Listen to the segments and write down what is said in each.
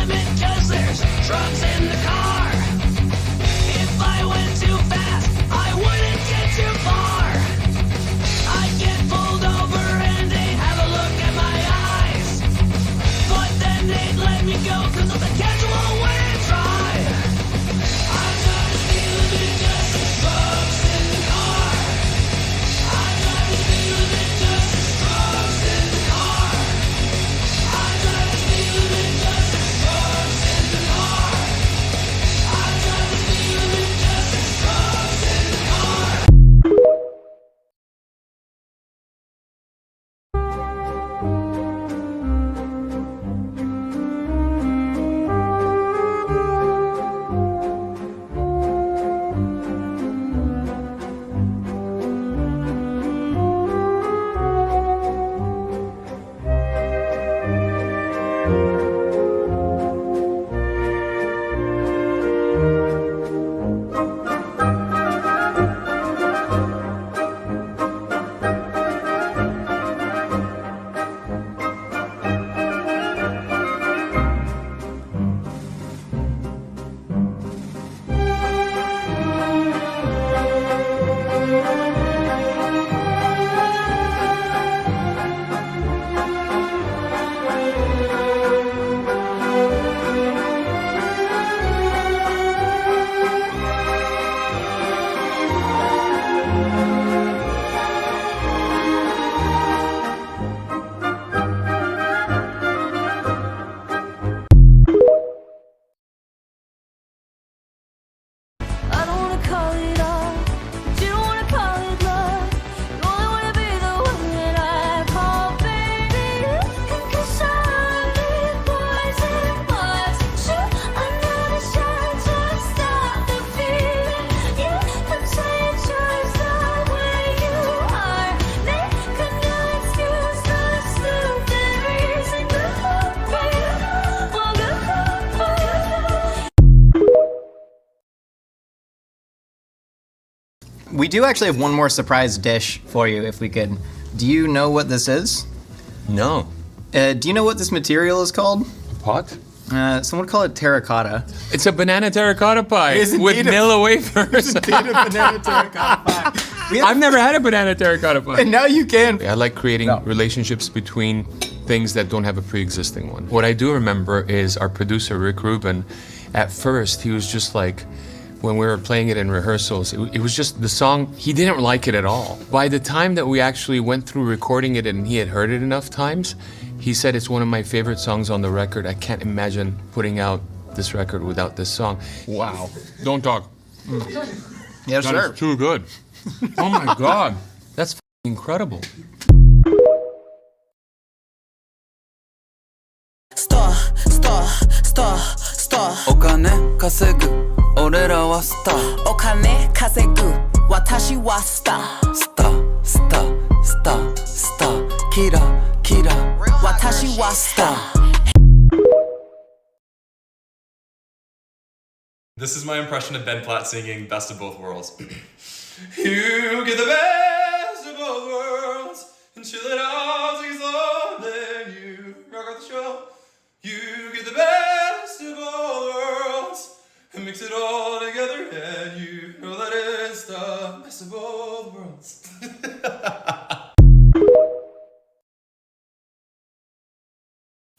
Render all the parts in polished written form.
limit, cause there's drugs in the car. If I went too fast, I wouldn't get too far. I'd get pulled over and they'd have a look at my eyes. But then they'd let me go cause of the casual way to drive. I'm not a speed limit, just there's drugs in the car. I'm not a speed limit, just there's drugs in the car. I'm not a speed limit, just there's drugs in the car. I'm not a speed limit, just there's drugs in the car. I don't wanna call it off, but you don't wanna call it love. You only wanna be the one that I call baby. And 'cause I need poison was you. I'm not shy to stop the feeling. You can say it just the way you are. Make a new excuse to sleuth every single heartbeat. Well, good heartbeat. We do actually have one more surprise dish for you, if we could. Do you know what this is? No. Do you know what this material is called? Pot? Some would call it terracotta. It's a banana terracotta pie It is with indeed Nilla wafers. banana terracotta pie. I've never had a banana terracotta pie. And now you can. I like creating relationships between things that don't have a pre-existing one. What I do remember is our producer, Rick Rubin, at first, he was just like, when we were playing it in rehearsals, it was just the song, he didn't like it at all. By the time that we actually went through recording it and he had heard it enough times, he said it's one of my favorite songs on the record. I can't imagine putting out this record without this song. Wow. Don't talk. Yes, That sir. is too good. Oh my God. That's f***ing incredible. Star, star, star, star. お金稼ぐ俺らはスター。お金稼ぐ私はスター。スター、スター、スター、スター。キラ、キラ私はスター。This is my impression of Ben Platt singing Best of Both Worlds. You get the best of both worlds and chill it out, take it slow, then you rock out the show. You get the best of both worlds and mix it all together, and you know that it's the best of both worlds.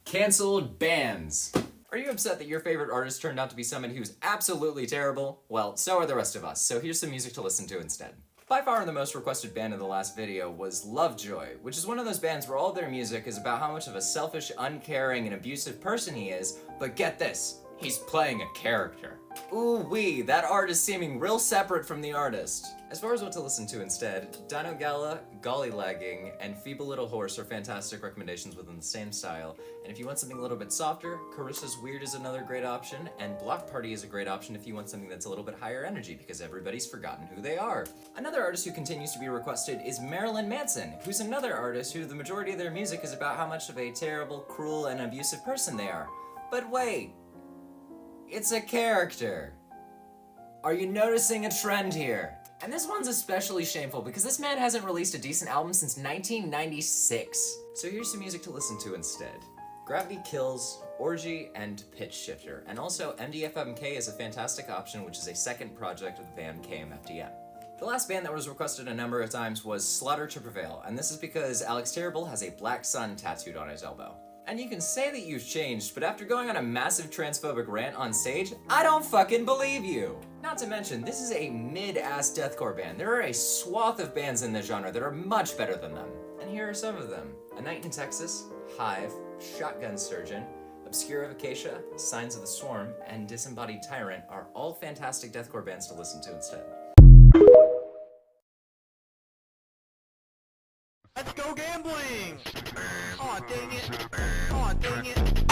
Cancelled bands. Are you upset that your favorite artist turned out to be someone who's absolutely terrible? Well, so are the rest of us, so here's some music to listen to instead. By far the most requested band in the last video was Lovejoy, which is one of those bands where all their music is about how much of a selfish, uncaring, and abusive person he is, but get this, he's playing a character. Ooh-wee, that art is seeming real separate from the artist. As far as what to listen to instead, Dino Gala, Gollylagging, and Feeble Little Horse are fantastic recommendations within the same style, and if you want something a little bit softer, Carissa's Weird is another great option, and Block Party is a great option if you want something that's a little bit higher energy, because everybody's forgotten who they are. Another artist who continues to be requested is Marilyn Manson, who's another artist who the majority of their music is about how much of a terrible, cruel, and abusive person they are. But wait, it's a character. Are you noticing a trend here? And this one's especially shameful because this man hasn't released a decent album since 1996. So here's some music to listen to instead. Gravity Kills, Orgy and Pitch Shifter. And also, MDFMK is a fantastic option, which is a second project of the band KMFDM. The last band that was requested a number of times was Slaughter to Prevail, and this is because Alex Terrible has a black sun tattooed on his elbow. And you can say that you've changed, but after going on a massive transphobic rant on stage, I don't fucking believe you! Not to mention, this is a mid-ass deathcore band. There are a swath of bands in the genre that are much better than them. And here are some of them. A Night in Texas, Hive, Shotgun Surgeon, Obscura Vacatia, Signs of the Swarm, and Disembodied Tyrant are all fantastic deathcore bands to listen to instead. Let's go gambling! Aw, dang it! Aw, dang it!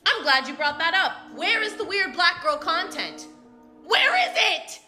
I'm glad you brought that up. Where is the weird black girl content? Where is it?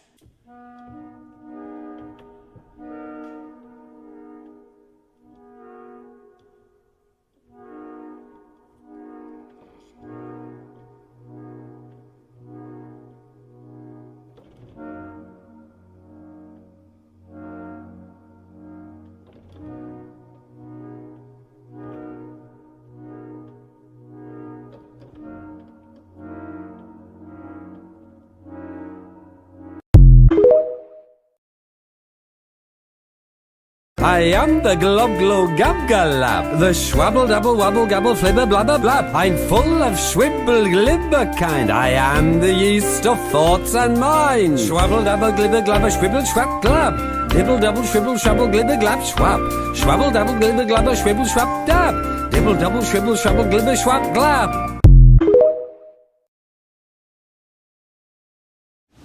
I am the glob glow gab galab, the schwabble double wabble gabble flibber blabber blab. I'm full of schwibble glibber kind. I am the yeast of thoughts and mind. Schwabble double glibber glabber schwibble schwab glab. Dibble double shwibble shrubble glibber glab schwab. Schwabble double glibber glabber schwibble schwab dab. Dibble double shwibble shrubble glibber schwab glab.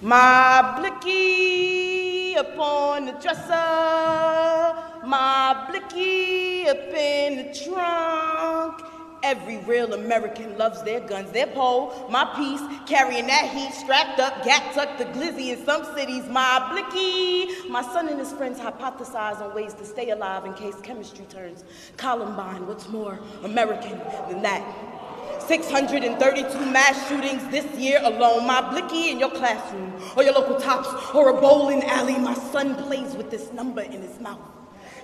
My blicky upon the dresser, my blicky up in the trunk. Every real American loves their guns, their pole, my piece, carrying that heat, strapped up, gat tucked the glizzy in some cities, my blicky. My son and his friends hypothesize on ways to stay alive in case chemistry turns Columbine. What's more American than that? 632 mass shootings this year alone. My blicky in your classroom, or your local Tops, or a bowling alley. My son plays with this number in his mouth.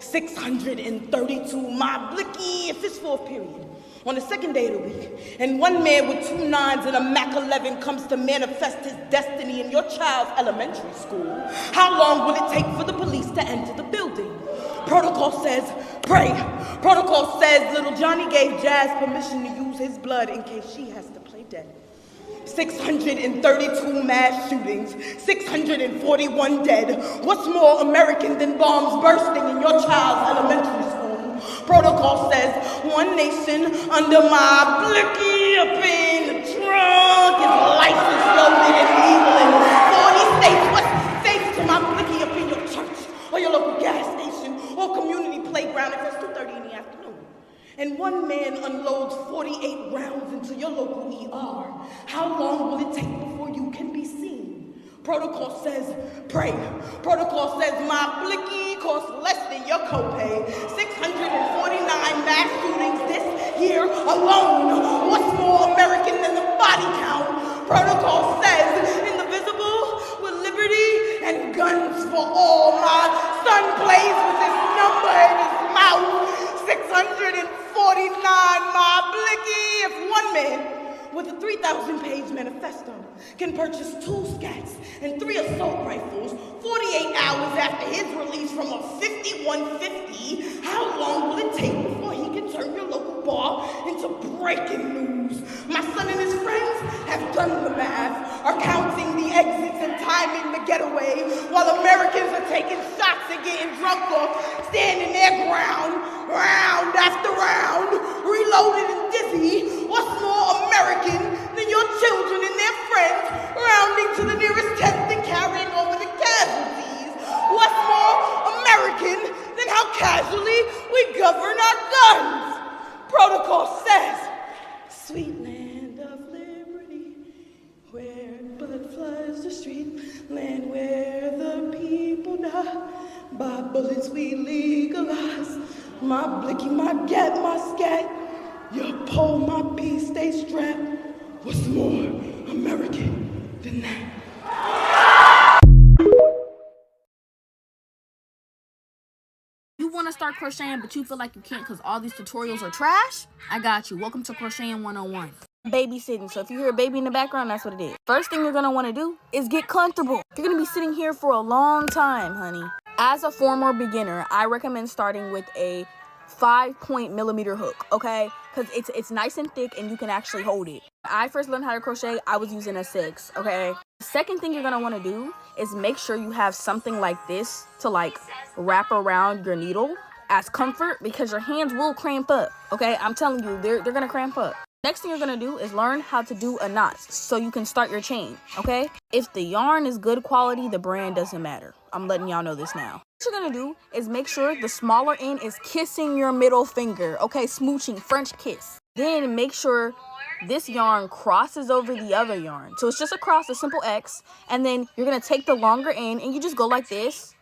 632, my blicky, if it's fourth period, on the second day of the week, and one man with 2 9s and a Mac 11 comes to manifest his destiny in your child's elementary school, how long will it take for the police to enter the building? Protocol says, pray. Protocol says little Johnny gave Jazz permission to use his blood in case she has to play dead. 632 mass shootings, 641 dead. What's more American than bombs bursting in your child's elementary school? Protocol says, one nation under my blicky up in the trunk is license loaded and legal in 40 states. What's safe to my blicky up in your church or your local gas station or community playground if it's 2:30 in the afternoon? And one man unloads 48 rounds into your local ER. How long will it take before you can be seen? Protocol says, pray. Protocol says my blicky costs less than your copay. 649 mass shootings this year alone. What's more American than the body count? Protocol says, indivisible with liberty and guns for all. My son plays with this number in his mouth. 649 miles. with a 3,000-page manifesto can purchase 2 scats and 3 assault rifles 48 hours after his release from a 5150, how long will it take before he can turn your local bar into breaking news? My son and his friends have done the math, are counting the exits and timing the getaway, while Americans are taking shots and getting drunk off, standing their ground, round after round, reloaded and dizzy. What's more American than your children and their friends rounding to the nearest tent and carrying over the casualties? What's more American than how casually we govern our guns? Protocol says, sweet land of liberty, where blood floods the street, land where the people die, by bullets we legalize. My blicky, my gat, my scat, your pole, my piece, stay strapped. What's more American than that? You want to start crocheting, but you feel like you can't because all these tutorials are trash? I got you. Welcome to Crocheting 101. Babysitting. So if you hear a baby in the background, that's what it is. First thing you're going to want to do is get comfortable. You're going to be sitting here for a long time, honey. As a former beginner, I recommend starting with a 5-point hook, okay? Because it's nice and thick and you can actually hold it. I first learned how to crochet, I was using a 6, okay? The second thing you're going to want to do is make sure you have something like this to like wrap around your needle as comfort, because your hands will cramp up, okay? I'm telling you, they're going to cramp up. Next thing you're going to do is learn how to do a knot so you can start your chain, okay? If the yarn is good quality, the brand doesn't matter. I'm letting y'all know this now. What you're going to do is make sure the smaller end is kissing your middle finger, okay? Smooching, French kiss. Then make sure this yarn crosses over the other yarn. So it's just across a simple X, and then you're going to take the longer end and you just go like this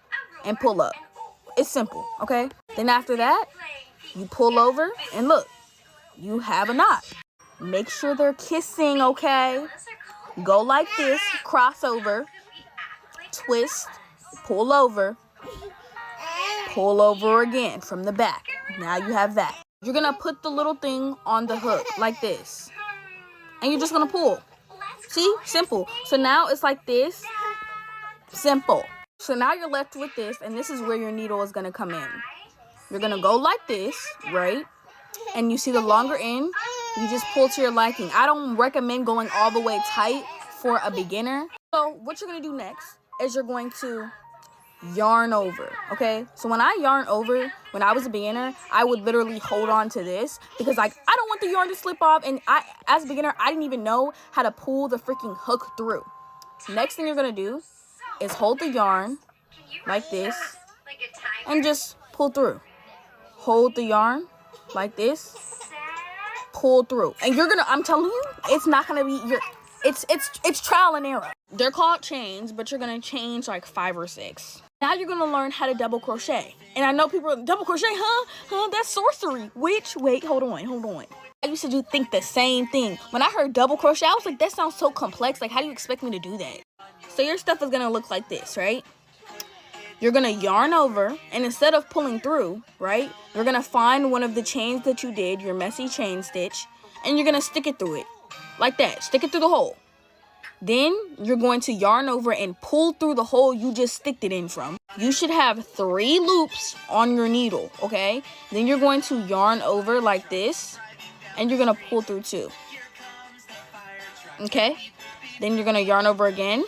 and pull up. It's simple, okay? Then after that, you pull over and look, you have a knot. Make sure they're kissing, okay? Go like this, cross over, twist, pull over again from the back. Now you have that. You're gonna put the little thing on the hook like this, and you're just gonna pull. See? Simple. So now it's like this. Simple. So now you're left with this, and this is where your needle is gonna come in. You're gonna go like this, right? And you see the longer end, you just pull to your liking. I don't recommend going all the way tight for a beginner. So what you're going to do next is you're going to yarn over, okay? So when I yarn over, when I was a beginner, I would literally hold on to this because like I don't want the yarn to slip off, and as a beginner, I didn't even know how to pull the freaking hook through. Next thing you're going to do is hold the yarn like this and just pull through. Hold the yarn like this, pull through, and you're gonna, I'm telling you, it's not gonna be it's trial and error. They're called chains, but you're gonna change like 5 or 6. Now you're gonna learn how to double crochet. And I know people are, double crochet, huh, that's sorcery. Wait, hold on. I used to think the same thing. When I heard double crochet, I was like, that sounds so complex. Like, how do you expect me to do that? So your stuff is gonna look like this, right? You're gonna yarn over, and instead of pulling through, right, you're gonna find one of the chains that you did, your messy chain stitch, and you're gonna stick it through it, like that. Stick it through the hole. Then you're going to yarn over and pull through the hole you just sticked it in from. You should have 3 loops on your needle, okay? Then you're going to yarn over like this, and you're gonna pull through 2. Okay? Then you're gonna yarn over again,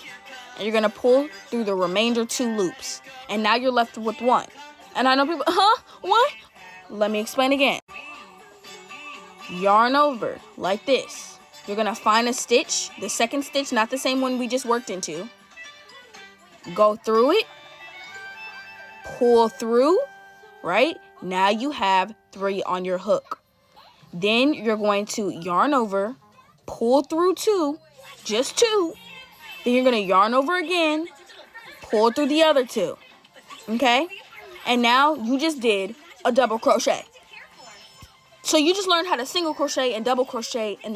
and you're gonna pull through the remainder 2 loops. And now you're left with 1. And I know people, what? Let me explain again. Yarn over like this. You're gonna find a stitch, the second stitch, not the same one we just worked into. Go through it, pull through, right? Now you have 3 on your hook. Then you're going to yarn over, pull through 2, just 2. Then you're gonna yarn over again, pull through the other 2. Okay? And now you just did a double crochet. So you just learned how to single crochet and double crochet in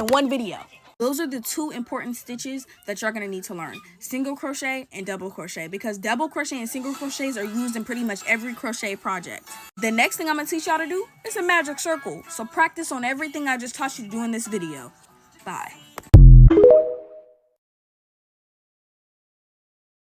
one video. Those are the 2 important stitches that you're going to need to learn. Single crochet and double crochet, because double crochet and single crochets are used in pretty much every crochet project. The next thing I'm going to teach y'all to do is a magic circle. So practice on everything I just taught you to do in this video. Bye. thigh.